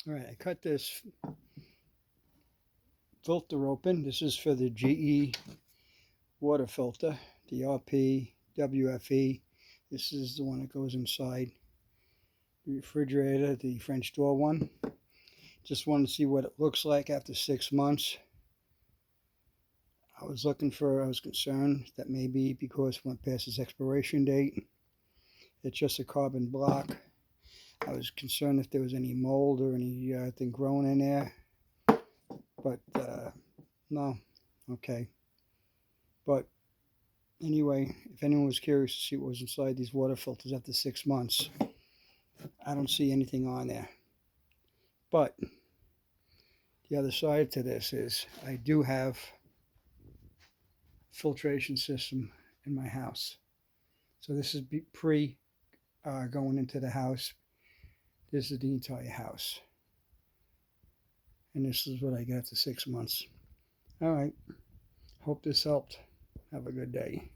All right, I cut this filter open. This is for the GE water filter, the RP WFE. This is the one that goes inside the refrigerator, the French door one. Just wanted to see what it looks like after 6 months. I was concerned that maybe because it went past its expiration date, it's just a carbon block. I was concerned if there was any mold or anything growing in there, but no, okay. But anyway, if anyone was curious to see what was inside these water filters after 6 months, I don't see anything on there. But the other side to this is I do have a filtration system in my house. So this is pre going into the house. This is the entire house. And this is what I got after 6 months. All right. Hope this helped. Have a good day.